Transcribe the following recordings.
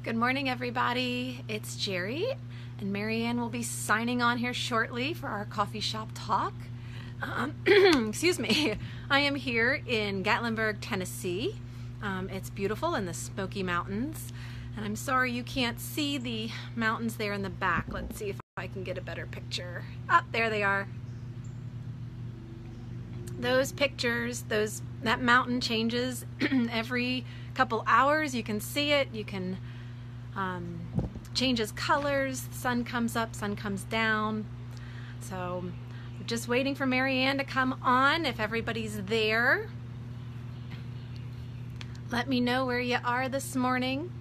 Good morning, everybody. It's Jerry, and Marianne will be signing on here shortly for our coffee shop talk. Excuse me. I am here in Gatlinburg, Tennessee. It's beautiful in the Smoky Mountains, and I'm sorry you can't see the mountains there in the back. Let's see if I can get a better picture. Ah, there they are. Those pictures, that mountain changes every couple hours. You can see it. You can changes colors. The sun comes up, sun comes down. So just waiting for Marianne to come on. If everybody's there, let me know where you are this morning.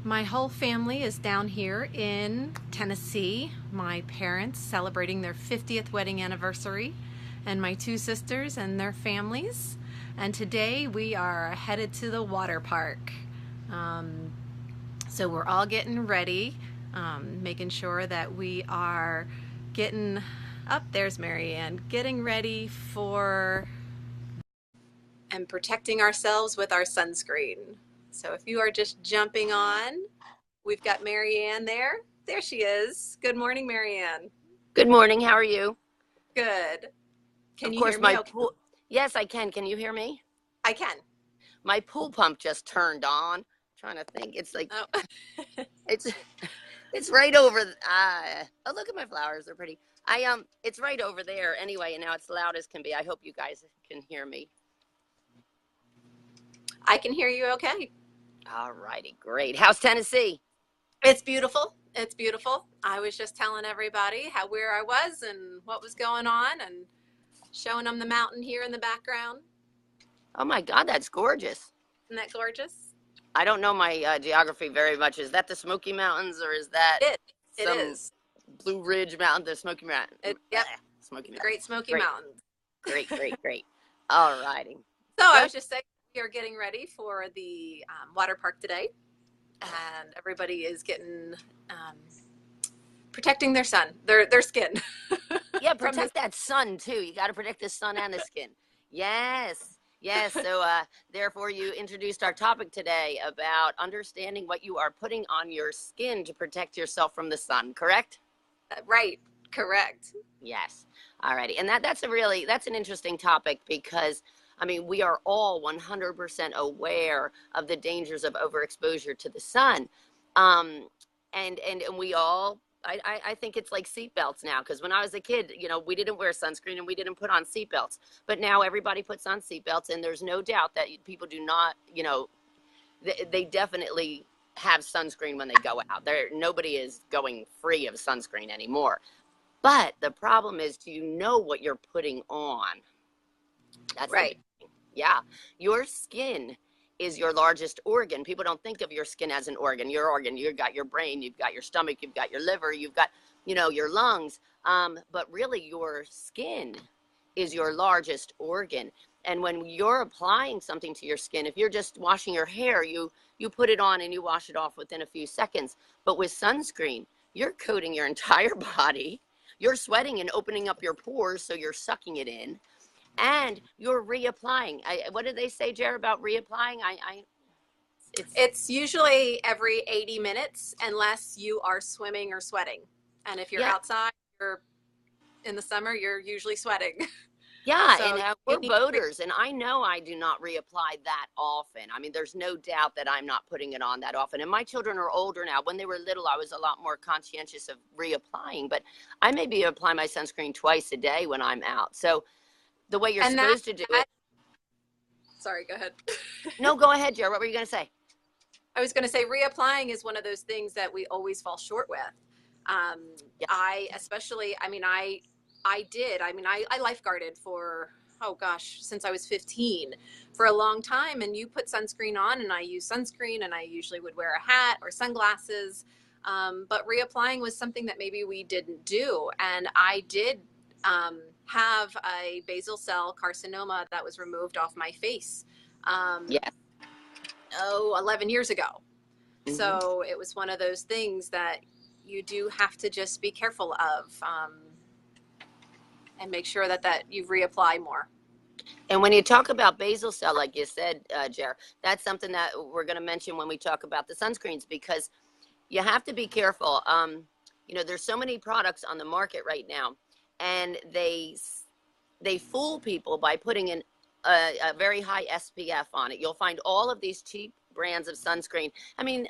My whole family is down here in Tennessee. My parents celebrating their 50th wedding anniversary, and my two sisters and their families. And today we are headed to the water park. So we're all getting ready, making sure that we are getting up. There's Marianne, getting ready for and protecting ourselves with our sunscreen. So if you are just jumping on, we've got Marianne there. There she is. Good morning, Marianne. Good morning. How are you? Good. Can Of you course, hear me? my Okay. pool. Yes, I can. Can you hear me? I can. My pool pump just turned on. Trying to think. It's like Oh. it's right over. Oh, look at my flowers. They're pretty. It's right over there anyway, and now it's loud as can be. I hope you guys can hear me. I can hear you okay. All righty, great. How's Tennessee? It's beautiful. It's beautiful. I was just telling everybody where I was and what was going on, and showing them the mountain here in the background. Oh my God, that's gorgeous. Isn't that gorgeous? I don't know my geography very much. Is that the Smoky Mountains, or is that It is. Blue Ridge Mountain? The Smoky Mountain. Yep. Smoky Mountains. The Great Smoky Great. Mountains. Great. All righty. So I was just saying, we are getting ready for the water park today, and everybody is getting protecting their skin. Yeah, protect that sun too. You got to protect the sun and the skin. Yes. So therefore you introduced our topic today about understanding what you are putting on your skin to protect yourself from the sun, correct? Right, correct. Yes. All righty. And that's an interesting topic, because I mean, we are all 100% aware of the dangers of overexposure to the sun. And we all, I think it's like seatbelts now, because when I was a kid, we didn't wear sunscreen and we didn't put on seatbelts. But now everybody puts on seatbelts, and there's no doubt that people do not, they definitely have sunscreen when they go out. Nobody is going free of sunscreen anymore. But the problem is, do you know what you're putting on? That's right. Yeah. Your skin is your largest organ. People don't think of your skin as an organ. Your organ, you've got your brain, you've got your stomach, you've got your liver, you've got, your lungs. But really your skin is your largest organ. And when you're applying something to your skin, if you're just washing your hair, you put it on and you wash it off within a few seconds. But with sunscreen, you're coating your entire body. You're sweating and opening up your pores, so you're sucking it in. And you're reapplying. What did they say, Jer, about reapplying? It's usually every 80 minutes, unless you are swimming or sweating. And if you're outside, you're in the summer, you're usually sweating. Yeah, so, and we're boaters, and I know I do not reapply that often. I mean, there's no doubt that I'm not putting it on that often. And my children are older now. When they were little, I was a lot more conscientious of reapplying. But I maybe apply my sunscreen twice a day when I'm out. So the way you're supposed to do it. Sorry, go ahead. No, go ahead, Joe. What were you going to say? I was going to say reapplying is one of those things that we always fall short with. I lifeguarded for, since I was 15 for a long time. And you put sunscreen on, and I use sunscreen, and I usually would wear a hat or sunglasses. But reapplying was something that maybe we didn't do. And I did have a basal cell carcinoma that was removed off my face 11 years ago. Mm-hmm. So it was one of those things that you do have to just be careful of, and make sure that you reapply more. And when you talk about basal cell, like you said, Jer, that's something that we're going to mention when we talk about the sunscreens, because you have to be careful. There's so many products on the market right now, and they fool people by putting in a very high SPF on it. You'll find all of these cheap brands of sunscreen. I mean,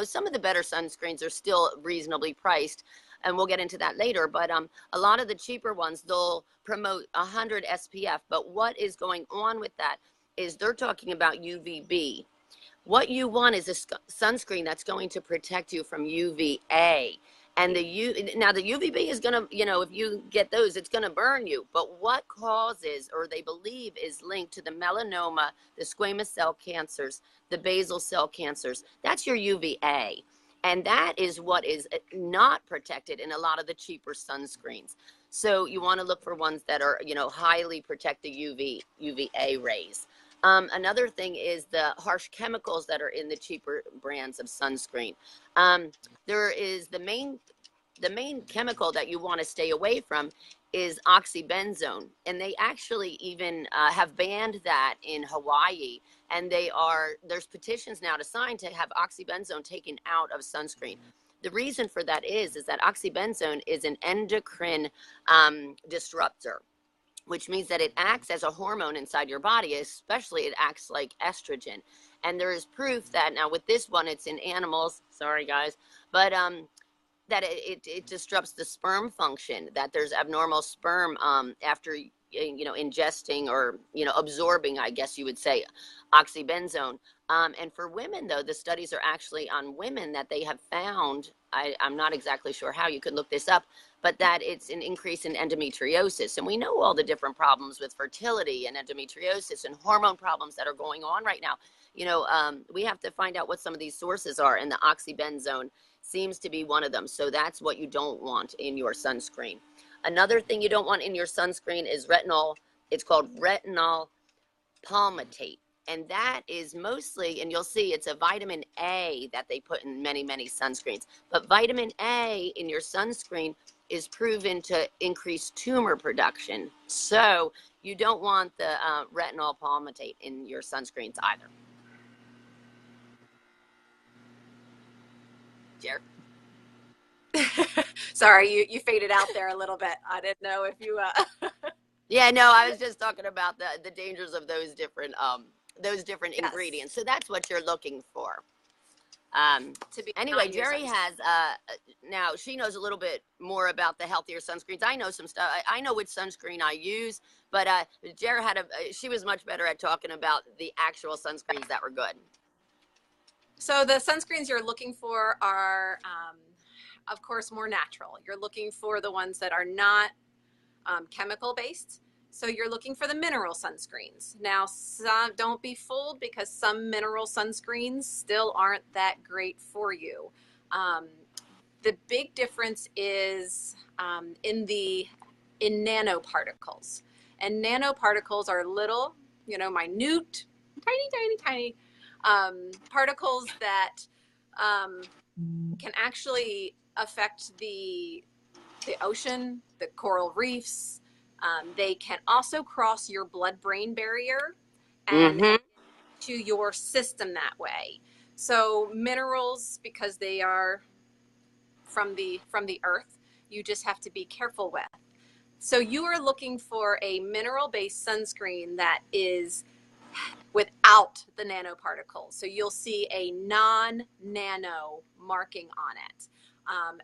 some of the better sunscreens are still reasonably priced, and we'll get into that later. But a lot of the cheaper ones, they'll promote 100 SPF. But what is going on with that is they're talking about UVB. What you want is a sunscreen that's going to protect you from UVA. And now the UVB is going to, if you get those, it's going to burn you. But what causes, or they believe is linked to the melanoma, the squamous cell cancers, the basal cell cancers, that's your UVA. And that is what is not protected in a lot of the cheaper sunscreens. So you want to look for ones that are, highly protect the UVA rays. Another thing is the harsh chemicals that are in the cheaper brands of sunscreen. There is the main chemical that you want to stay away from is oxybenzone, and they actually even have banned that in Hawaii. And there's petitions now to sign to have oxybenzone taken out of sunscreen. The reason for that is that oxybenzone is an endocrine disruptor, which means that it acts as a hormone inside your body, especially it acts like estrogen. And there is proof that now with this one, it's in animals, sorry guys, but that it disrupts the sperm function, that there's abnormal sperm after, ingesting or, absorbing, I guess you would say, oxybenzone. And for women, though, the studies are actually on women that they have found, I'm not exactly sure how, you could look this up, but that it's an increase in endometriosis. And we know all the different problems with fertility and endometriosis and hormone problems that are going on right now. We have to find out what some of these sources are, and the oxybenzone seems to be one of them. So that's what you don't want in your sunscreen. Another thing you don't want in your sunscreen is retinol. It's called retinol palmitate. And that is mostly, and you'll see it's a vitamin A that they put in many, many sunscreens. But vitamin A in your sunscreen is proven to increase tumor production. So you don't want the retinol palmitate in your sunscreens either. Jared? Sorry, you faded out there a little bit. I didn't know if you. Yeah, no, I was just talking about the dangers of those different Yes. ingredients. So that's what you're looking for. To be Anyway, on your Jerry sunscreen. has now she knows a little bit more about the healthier sunscreens. I know some stuff. I know which sunscreen I use, but Jerry she was much better at talking about the actual sunscreens that were good. So the sunscreens you're looking for are, of course, more natural. You're looking for the ones that are not chemical based. So you're looking for the mineral sunscreens. Now, don't be fooled, because some mineral sunscreens still aren't that great for you. The big difference is in nanoparticles. And nanoparticles are little, minute, tiny particles that can actually affect the ocean, the coral reefs. They can also cross your blood-brain barrier and Mm-hmm. to your system that way. So minerals, because they are from the earth, you just have to be careful with. So you are looking for a mineral-based sunscreen that is without the nanoparticles. So you'll see a non-nano marking on it.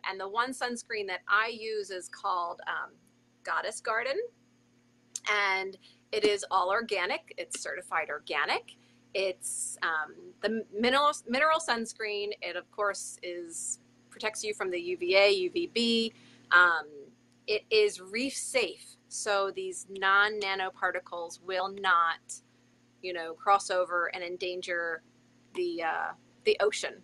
And the one sunscreen that I use is called Goddess Garden, and it is all organic. It's certified organic. It's the mineral sunscreen. It, of course, protects you from the UVA, UVB. It is reef safe, so these non-nanoparticles will not, cross over and endanger the ocean.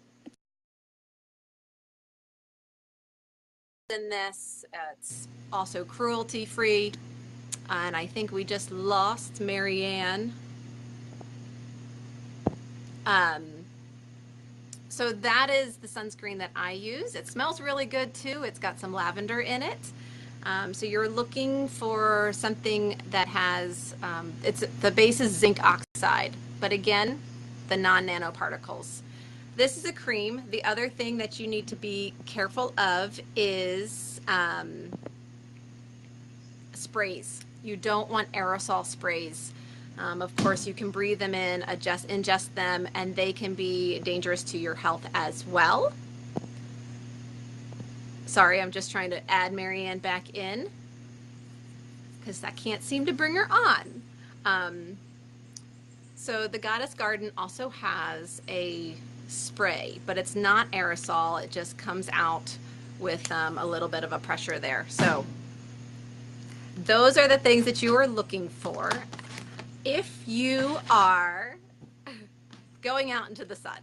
In this, it's also cruelty free, and I think we just lost Marianne. So that is the sunscreen that I use. It smells really good too. It's got some lavender in it. So you're looking for something that has, the base is zinc oxide, but again, the non-nanoparticles. This is a cream. The other thing that you need to be careful of is sprays. You don't want aerosol sprays. Of course, you can breathe them in, ingest them, and they can be dangerous to your health as well. Sorry, I'm just trying to add Marianne back in because I can't seem to bring her on. So the Goddess Garden also has a spray, but it's not aerosol. It just comes out with a little bit of a pressure there. So those are the things that you are looking for if you are going out into the sun.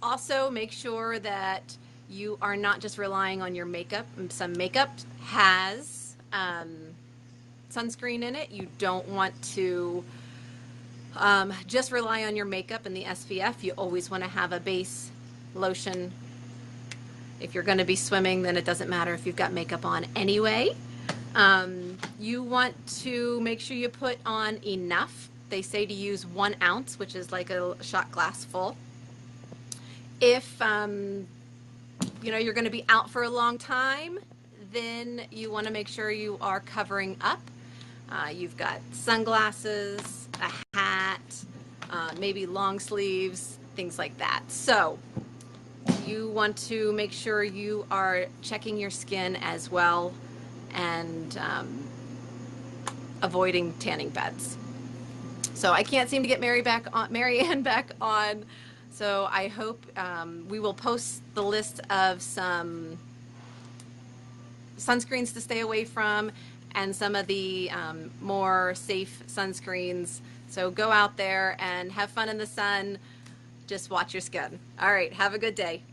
Also, make sure that you are not just relying on your makeup. Some makeup has sunscreen in it. You don't want to just rely on your makeup and the SPF. You always want to have a base lotion. If you're going to be swimming, then it doesn't matter if you've got makeup on anyway. You want to make sure you put on enough. They say to use 1 ounce, which is like a shot glass full. If you're going to be out for a long time, then you want to make sure you are covering up. You've got sunglasses, a hat, maybe long sleeves, things like that. So you want to make sure you are checking your skin as well and avoiding tanning beds. So I can't seem to get Marianne back on. So I hope we will post the list of some sunscreens to stay away from and some of the more safe sunscreens. So go out there and have fun in the sun. Just watch your skin. All right, have a good day.